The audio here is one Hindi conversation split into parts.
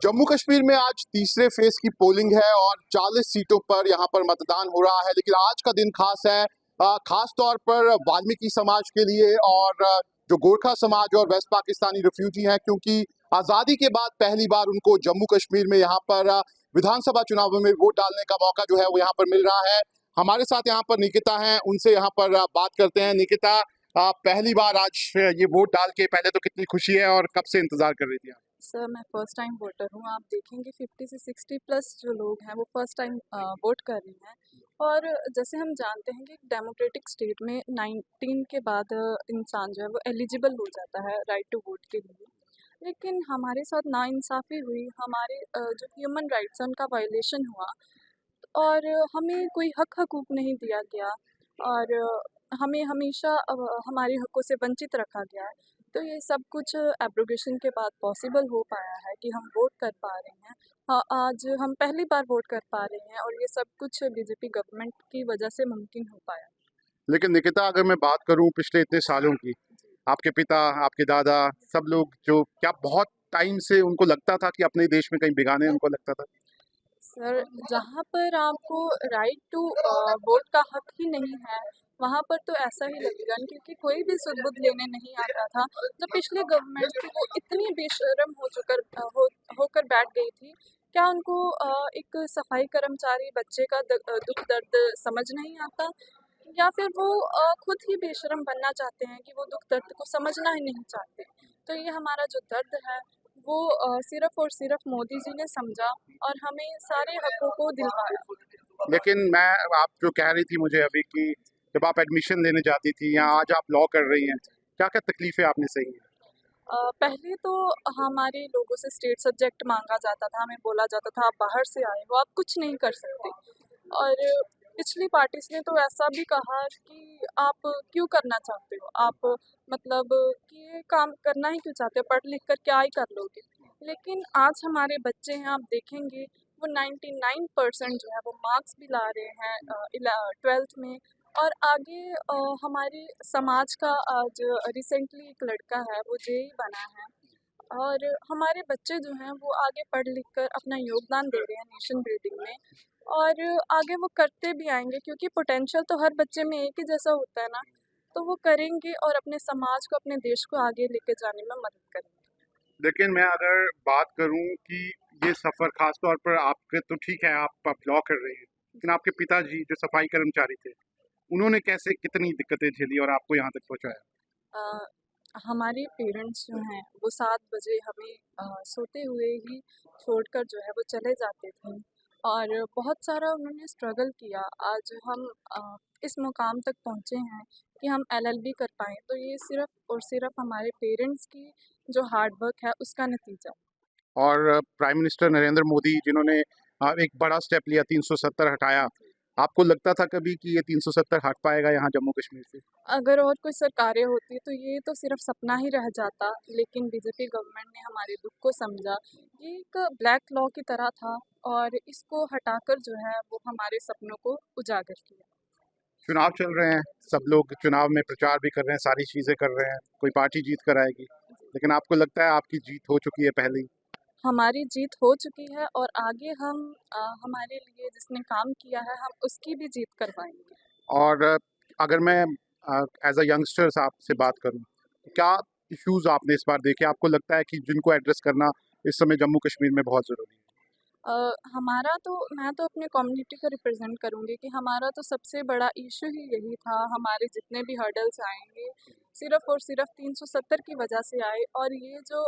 जम्मू कश्मीर में आज तीसरे फेज की पोलिंग है और 40 सीटों पर यहाँ पर मतदान हो रहा है। लेकिन आज का दिन खास है, खास तौर पर वाल्मीकि समाज के लिए और जो गोरखा समाज और वेस्ट पाकिस्तानी रिफ्यूजी हैं, क्योंकि आज़ादी के बाद पहली बार उनको जम्मू कश्मीर में यहाँ पर विधानसभा चुनावों में वोट डालने का मौका जो है वो यहाँ पर मिल रहा है। हमारे साथ यहाँ पर निकिता हैं, उनसे यहाँ पर बात करते हैं। निकिता, पहली बार आज ये वोट डाल के पहले तो कितनी खुशी है और कब से इंतजार कर रही थी आप? सर, मैं फ़र्स्ट टाइम वोटर हूँ। आप देखेंगे 50 से 60 प्लस जो लोग हैं वो फ़र्स्ट टाइम वोट कर रहे हैं। और जैसे हम जानते हैं कि डेमोक्रेटिक स्टेट में 19 के बाद इंसान जो है वो एलिजिबल हो जाता है राइट टू वोट के लिए। लेकिन हमारे साथ नाइंसाफ़ी हुई, हमारे जो ह्यूमन राइट्स हैं उनका वायलेशन हुआ और हमें कोई हक-हकूक़ नहीं दिया गया और हमें हमेशा हमारे हकों से वंचित रखा गया है। तो ये सब कुछ एब्रोगेशन के बाद पॉसिबल हो पाया है कि हम वोट कर पा रहे हैं। हाँ, आज हम पहली बार वोट कर पा रहे हैं और ये सब कुछ बीजेपी गवर्नमेंट की वजह से मुमकिन हो पाया। लेकिन निकिता, अगर मैं बात करूं पिछले इतने सालों की, आपके पिता, आपके दादा, सब लोग जो क्या बहुत टाइम से उनको लगता था कि अपने देश में कहीं बिगाने उनको लगता था? सर, जहाँ पर आपको राइट टू वोट का हक ही नहीं है, वहाँ पर तो ऐसा ही लगेगा क्योंकि कोई भी सुध-बुध लेने नहीं आता था। जो पिछली गवर्नमेंट थी वो इतनी बेशर्म होकर बैठ गई थी। क्या उनको एक सफाई कर्मचारी बच्चे का दुःख दर्द समझ नहीं आता? या फिर वो खुद ही बेशर्म बनना चाहते हैं कि वो दुःख दर्द को समझना ही नहीं चाहते। तो ये हमारा जो दर्द है वो सिर्फ़ और सिर्फ़ मोदी जी ने समझा और हमें सारे हकों को दिलवाया। लेकिन मैं आप जो कह रही थी मुझे अभी कि जब आप एडमिशन लेने जाती थी या आज आप लॉ कर रही हैं, क्या-क्या तकलीफ़ें आपने सही हैं? पहले तो हमारे लोगों से स्टेट सब्जेक्ट माँगा जाता था, हमें बोला जाता था आप बाहर से आए हो, आप कुछ नहीं कर सकते। और पिछली पार्टीज़ ने तो ऐसा भी कहा कि आप क्यों करना चाहते हो? आप मतलब कि ये काम करना ही क्यों चाहते हो? पढ़ लिख कर क्या ही कर लोगे? लेकिन आज हमारे बच्चे हैं, आप देखेंगे वो 99% जो है वो मार्क्स भी ला रहे हैं 12th में और आगे हमारे समाज का जो रिसेंटली एक लड़का है वो जेई बना है और हमारे बच्चे जो हैं वो आगे पढ़ लिख कर अपना योगदान दे रहे हैं नेशन बिल्डिंग में और आगे वो करते भी आएंगे क्योंकि पोटेंशियल तो हर बच्चे में एक ही जैसा होता है ना, तो वो करेंगे और अपने समाज को अपने देश को आगे लेके जाने में मदद करेंगे। लेकिन मैं अगर बात करूं कि ये सफ़र ख़ास तौर पर आपके तो ठीक है, आप लॉ कर रही हैं, लेकिन आपके पिताजी जो सफाई कर्मचारी थे, उन्होंने कैसे कितनी दिक्कतें झेली और आपको यहाँ तक पहुँचाया? अ, हमारे पेरेंट्स जो हैं वो 7 बजे हमें सोते हुए ही छोड़कर जो है वो चले जाते थे और बहुत सारा उन्होंने स्ट्रगल किया। आज हम इस मुकाम तक पहुँचे हैं कि हम एलएलबी कर पाएँ, तो ये सिर्फ़ और सिर्फ़ हमारे पेरेंट्स की जो हार्ड वर्क है उसका नतीजा। और प्राइम मिनिस्टर नरेंद्र मोदी जिन्होंने एक बड़ा स्टेप लिया, 370 हटाया, आपको लगता था कभी कि ये 370 हट पाएगा यहाँ जम्मू कश्मीर से? अगर और कोई सरकारें होती तो ये तो सिर्फ़ सपना ही रह जाता, लेकिन बीजेपी गवर्नमेंट ने हमारे दुःख को समझा। ये एक ब्लैक लॉ की तरह था और इसको हटाकर जो है वो हमारे सपनों को उजागर किया। चुनाव चल रहे हैं, सब लोग चुनाव में प्रचार भी कर रहे हैं, सारी चीज़ें कर रहे हैं, कोई पार्टी जीत कर आएगी, लेकिन आपको लगता है आपकी जीत हो चुकी है पहले ही? हमारी जीत हो चुकी है और आगे हम हमारे लिए जिसने काम किया है हम उसकी भी जीत करवाएँगे। और अगर मैं एज़ अ यंगस्टर्स आपसे बात करूं, तो क्या इश्यूज़ आपने इस बार देखे? आपको लगता है कि जिनको एड्रेस करना इस समय जम्मू कश्मीर में बहुत ज़रूरी है? हमारा तो मैं तो अपने कम्युनिटी को रिप्रेज़ेंट करूँगी कि हमारा तो सबसे बड़ा इश्यू ही यही था, हमारे जितने भी हर्डल्स आएँगे, सिर्फ़ और सिर्फ़ 370 की वजह से आए और ये जो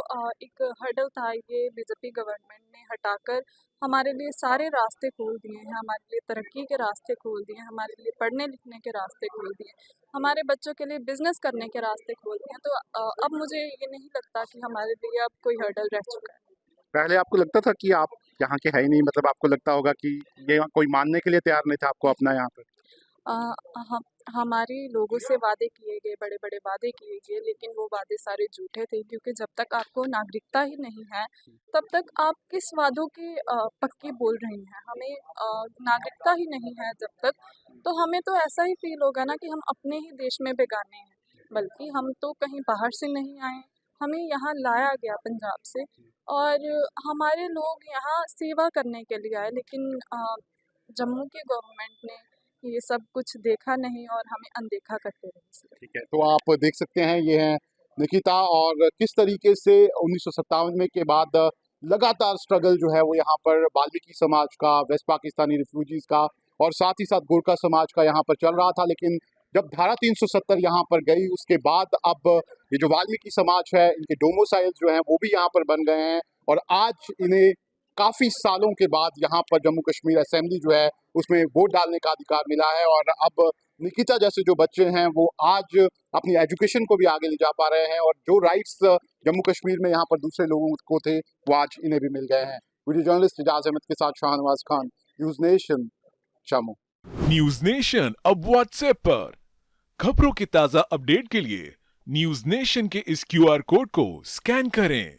एक हर्डल था ये बीजेपी गवर्नमेंट ने हटाकर हमारे लिए सारे रास्ते खोल दिए हैं, हमारे लिए तरक्की के रास्ते खोल दिए हैं, हमारे लिए पढ़ने-लिखने के रास्ते खोल दिए हैं, हमारे बच्चों के लिए बिज़नेस करने के रास्ते खोल दिए हैं। तो अब मुझे ये नहीं लगता कि हमारे लिए अब कोई हर्डल रह चुका है। पहले आपको लगता था कि आप यहाँ के है ही नहीं, मतलब आपको लगता होगा कि ये कोई मानने के लिए तैयार नहीं था आपको अपना यहाँ पर? अ, हम हमारे लोगों से वादे किए गए, बड़े-बड़े वादे किए गए, लेकिन वो वादे सारे झूठे थे क्योंकि जब तक आपको नागरिकता ही नहीं है, तब तक आप किस वादों की पक्की बोल रही हैं। हमें नागरिकता ही नहीं है जब तक, तो हमें तो ऐसा ही फ़ील होगा ना कि हम अपने ही देश में बेगाने हैं। बल्कि हम तो कहीं बाहर से नहीं आए, हमें यहाँ लाया गया पंजाब से और हमारे लोग यहाँ सेवा करने के लिए आए, लेकिन जम्मू की गवर्नमेंट ने ये सब कुछ देखा नहीं और हमें अनदेखा करते रहे इसलिए। ठीक है, तो आप देख सकते हैं ये हैं निकिता, और किस तरीके से 1957 में के बाद लगातार स्ट्रगल जो है वो यहाँ पर वाल्मीकि समाज का, वेस्ट पाकिस्तानी रिफ्यूजीज का और साथ ही साथ गोरखा समाज का यहाँ पर चल रहा था। लेकिन जब धारा 370 यहाँ पर गई उसके बाद अब ये जो वाल्मीकि समाज है इनके डोमोसाइल्स जो हैं वो भी यहाँ पर बन गए हैं और आज इन्हें काफी सालों के बाद यहाँ पर जम्मू कश्मीर असेंबली जो है उसमें वोट डालने का अधिकार मिला है। और अब निकिता जैसे जो बच्चे हैं वो आज अपनी एजुकेशन को भी आगे ले जा पा रहे हैं और जो राइट्स जम्मू कश्मीर में यहाँ पर दूसरे लोगों को थे वो आज इन्हें भी मिल गए हैं। वीडियो जर्नलिस्ट इजाज अहमद के साथ Shahnawaz Khan, news nation, Jammu. News nation अब व्हाट्सएप पर खबरों के ताजा अपडेट के लिए न्यूज नेशन के इस क्यूआर कोड को स्कैन करें